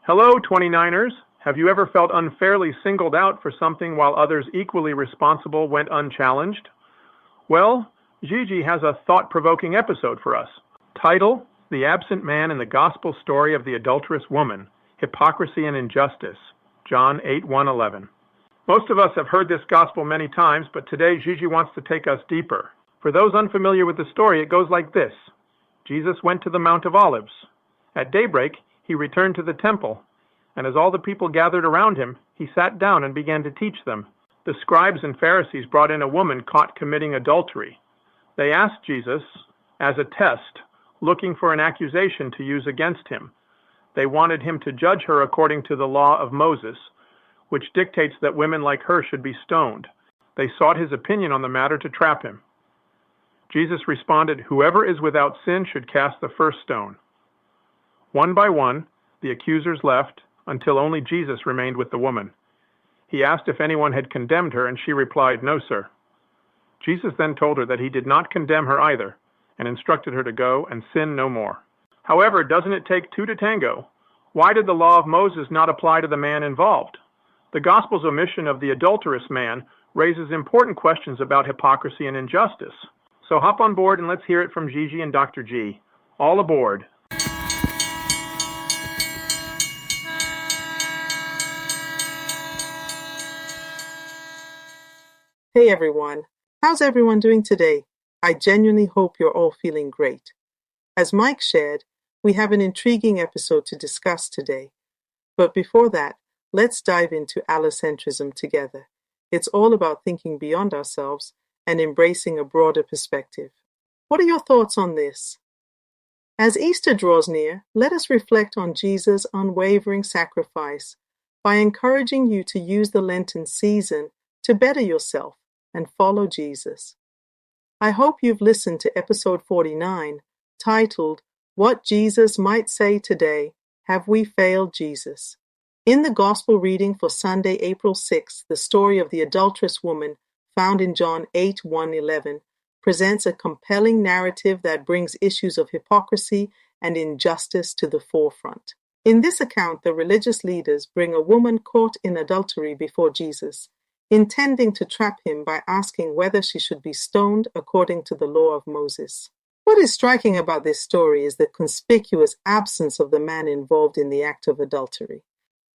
Hello, 29ers. Have you ever felt unfairly singled out for something while others equally responsible went unchallenged? Well, Gigi has a thought-provoking episode for us. Title: The Absent Man in the Gospel Story of the Adulterous Woman, Hypocrisy and Injustice, John 8:1-11. Most of us have heard this gospel many times, but today Gigi wants to take us deeper. For those unfamiliar with the story, it goes like this. Jesus went to the Mount of Olives. At daybreak, he returned to the temple, and as all the people gathered around him, he sat down and began to teach them. The scribes and Pharisees brought in a woman caught committing adultery. They asked Jesus, as a test, looking for an accusation to use against him. They wanted him to judge her according to the law of Moses, which dictates that women like her should be stoned. They sought his opinion on the matter to trap him. Jesus responded, "Whoever is without sin should cast the first stone." One by one, the accusers left until only Jesus remained with the woman. He asked if anyone had condemned her, and she replied, "No, sir." Jesus then told her that he did not condemn her either, and instructed her to go and sin no more. However, doesn't it take two to tango? Why did the law of Moses not apply to the man involved? The gospel's omission of the adulterous man raises important questions about hypocrisy and injustice. So hop on board and let's hear it from Gigi and Dr. G. All aboard. Hey everyone, how's everyone doing today? I genuinely hope you're all feeling great. As Mike shared, we have an intriguing episode to discuss today. But before that, let's dive into allocentrism together. It's all about thinking beyond ourselves and embracing a broader perspective. What are your thoughts on this? As Easter draws near, let us reflect on Jesus' unwavering sacrifice by encouraging you to use the Lenten season to better yourself and follow Jesus. I hope you've listened to episode 49, titled, What Jesus Might Say Today, Have We Failed Jesus? In the Gospel reading for Sunday, April 6th, the story of the adulterous woman, found in John 8:1-11, presents a compelling narrative that brings issues of hypocrisy and injustice to the forefront. In this account, the religious leaders bring a woman caught in adultery before Jesus, intending to trap him by asking whether she should be stoned according to the law of Moses. What is striking about this story is the conspicuous absence of the man involved in the act of adultery.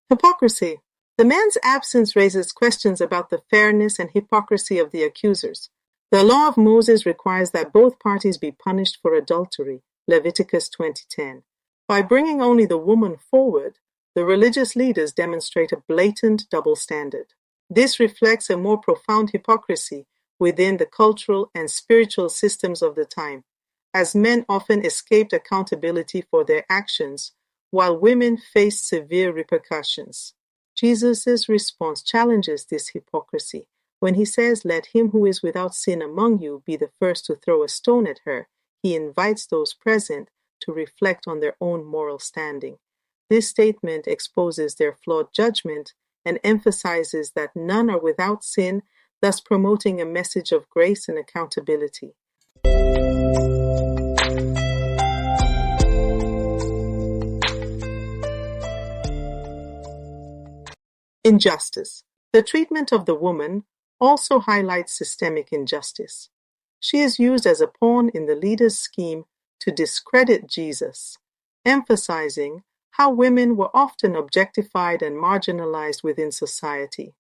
Hypocrisy. The man's absence raises questions about the fairness and hypocrisy of the accusers. The law of Moses requires that both parties be punished for adultery, Leviticus 20:10. By bringing only the woman forward, the religious leaders demonstrate a blatant double standard. This reflects a more profound hypocrisy within the cultural and spiritual systems of the time, as men often escaped accountability for their actions, while women faced severe repercussions. Jesus' response challenges this hypocrisy. When he says, "Let him who is without sin among you be the first to throw a stone at her," he invites those present to reflect on their own moral standing. This statement exposes their flawed judgment and emphasizes that none are without sin, thus promoting a message of grace and accountability. Injustice. The treatment of the woman also highlights systemic injustice. She is used as a pawn in the leader's scheme to discredit Jesus, emphasizing how women were often objectified and marginalized within society.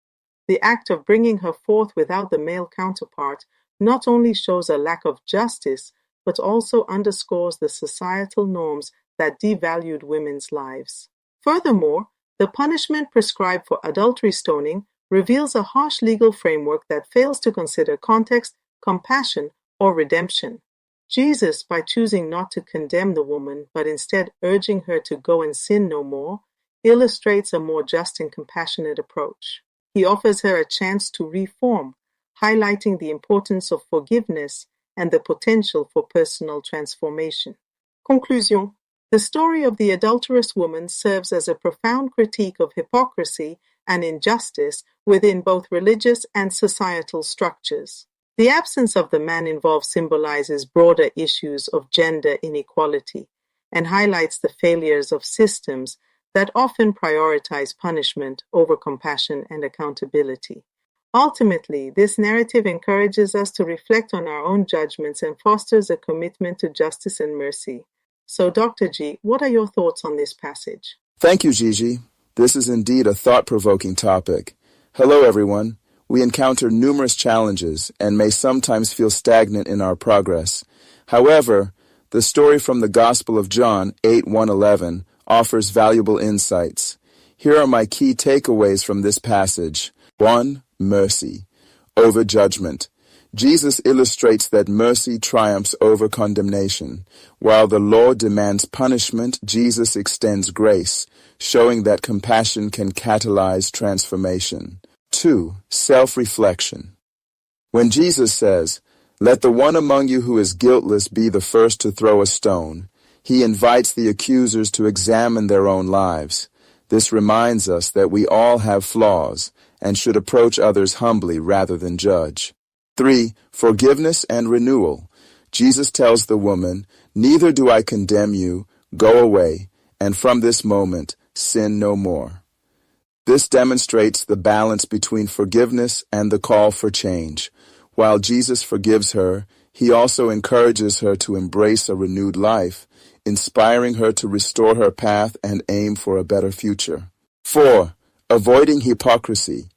The act of bringing her forth without the male counterpart not only shows a lack of justice, but also underscores the societal norms that devalued women's lives. Furthermore, the punishment prescribed for adultery stoning reveals a harsh legal framework that fails to consider context, compassion, or redemption. Jesus, by choosing not to condemn the woman, but instead urging her to go and sin no more, illustrates a more just and compassionate approach. He offers her a chance to reform, highlighting the importance of forgiveness and the potential for personal transformation. Conclusion. The story of the adulterous woman serves as a profound critique of hypocrisy and injustice within both religious and societal structures. The absence of the man involved symbolizes broader issues of gender inequality and highlights the failures of systems that often prioritize punishment over compassion and accountability. Ultimately, this narrative encourages us to reflect on our own judgments and fosters a commitment to justice and mercy. So, Dr. G, what are your thoughts on this passage? Thank you, Gigi. This is indeed a thought-provoking topic. Hello, everyone. We encounter numerous challenges and may sometimes feel stagnant in our progress. However, the story from the Gospel of John 8:1-11 offers valuable insights. Here are my key takeaways from this passage. 1. Mercy over judgment. Jesus illustrates that mercy triumphs over condemnation. While the law demands punishment, Jesus extends grace, showing that compassion can catalyze transformation. 2. Self-reflection. When Jesus says, "Let the one among you who is guiltless be the first to throw a stone," he invites the accusers to examine their own lives. This reminds us that we all have flaws and should approach others humbly rather than judge. 3. Forgiveness and renewal. Jesus tells the woman, "Neither do I condemn you, go away, and from this moment, sin no more." This demonstrates the balance between forgiveness and the call for change. While Jesus forgives her, he also encourages her to embrace a renewed life, inspiring her to restore her path and aim for a better future. 4. Avoiding hypocrisy.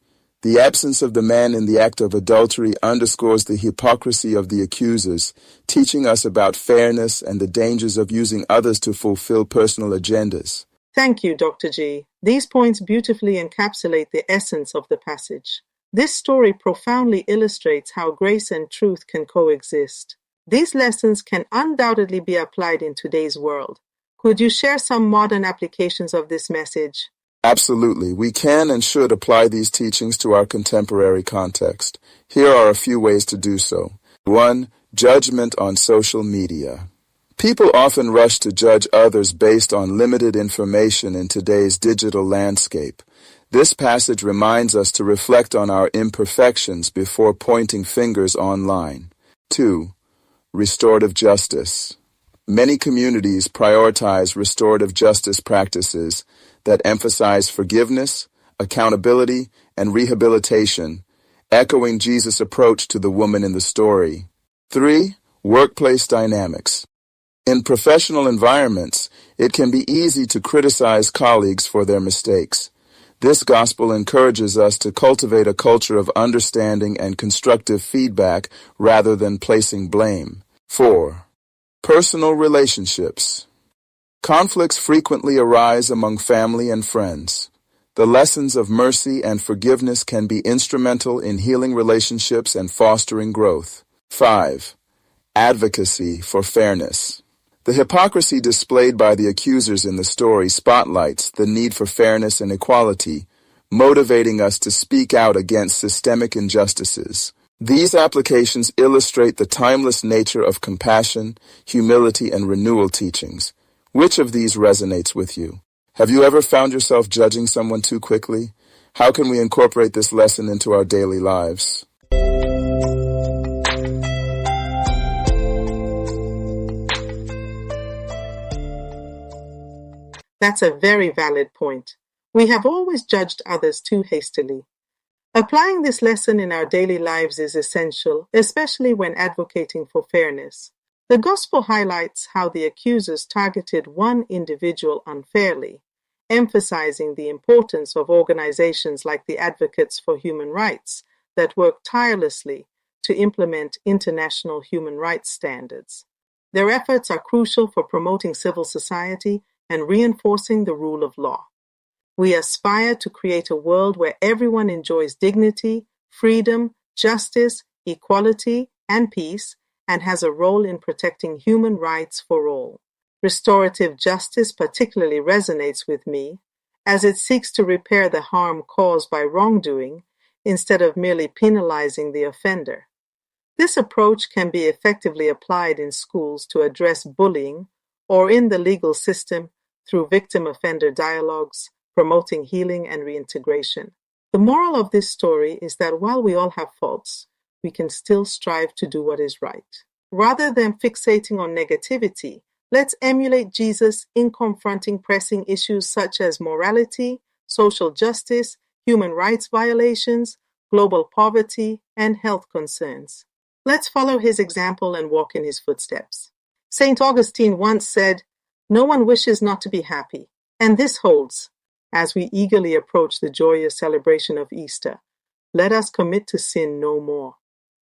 The absence of the man in the act of adultery underscores the hypocrisy of the accusers, teaching us about fairness and the dangers of using others to fulfill personal agendas. Thank you, Dr. G. These points beautifully encapsulate the essence of the passage. This story profoundly illustrates how grace and truth can coexist. These lessons can undoubtedly be applied in today's world. Could you share some modern applications of this message? Absolutely. We can and should apply these teachings to our contemporary context. Here are a few ways to do so. 1. Judgment on social media. People often rush to judge others based on limited information in today's digital landscape. This passage reminds us to reflect on our imperfections before pointing fingers online. 2. Restorative justice. Many communities prioritize restorative justice practices that emphasize forgiveness, accountability, and rehabilitation, echoing Jesus' approach to the woman in the story. 3. Workplace dynamics. In professional environments, it can be easy to criticize colleagues for their mistakes. This gospel encourages us to cultivate a culture of understanding and constructive feedback rather than placing blame. 4. Personal relationships. Conflicts frequently arise among family and friends. The lessons of mercy and forgiveness can be instrumental in healing relationships and fostering growth. 5. Advocacy for fairness. The hypocrisy displayed by the accusers in the story spotlights the need for fairness and equality, motivating us to speak out against systemic injustices. These applications illustrate the timeless nature of compassion, humility, and renewal teachings. Which of these resonates with you? Have you ever found yourself judging someone too quickly? How can we incorporate this lesson into our daily lives? That's a very valid point. We have always judged others too hastily. Applying this lesson in our daily lives is essential, especially when advocating for fairness. The Gospel highlights how the accusers targeted one individual unfairly, emphasizing the importance of organizations like the Advocates for Human Rights that work tirelessly to implement international human rights standards. Their efforts are crucial for promoting civil society and reinforcing the rule of law. We aspire to create a world where everyone enjoys dignity, freedom, justice, equality, and peace, and has a role in protecting human rights for all. Restorative justice particularly resonates with me, as it seeks to repair the harm caused by wrongdoing instead of merely penalizing the offender. This approach can be effectively applied in schools to address bullying or in the legal system through victim-offender dialogues, promoting healing and reintegration. The moral of this story is that while we all have faults, we can still strive to do what is right. Rather than fixating on negativity, Let's emulate Jesus in confronting pressing issues such as morality, social justice, human rights violations, global poverty, and health concerns. Let's follow his example and walk in his footsteps. St. Augustine once said, "No one wishes not to be happy," and this holds. As we eagerly approach the joyous celebration of Easter, let us commit to sin no more.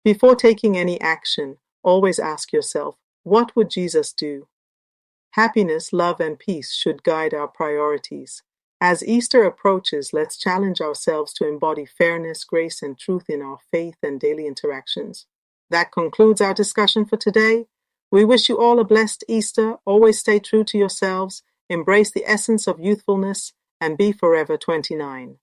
Before taking any action, always ask yourself, what would Jesus do? Happiness, love, and peace should guide our priorities. As Easter approaches, let's challenge ourselves to embody fairness, grace, and truth in our faith and daily interactions. That concludes our discussion for today. We wish you all a blessed Easter. Always stay true to yourselves, embrace the essence of youthfulness, and be forever 29.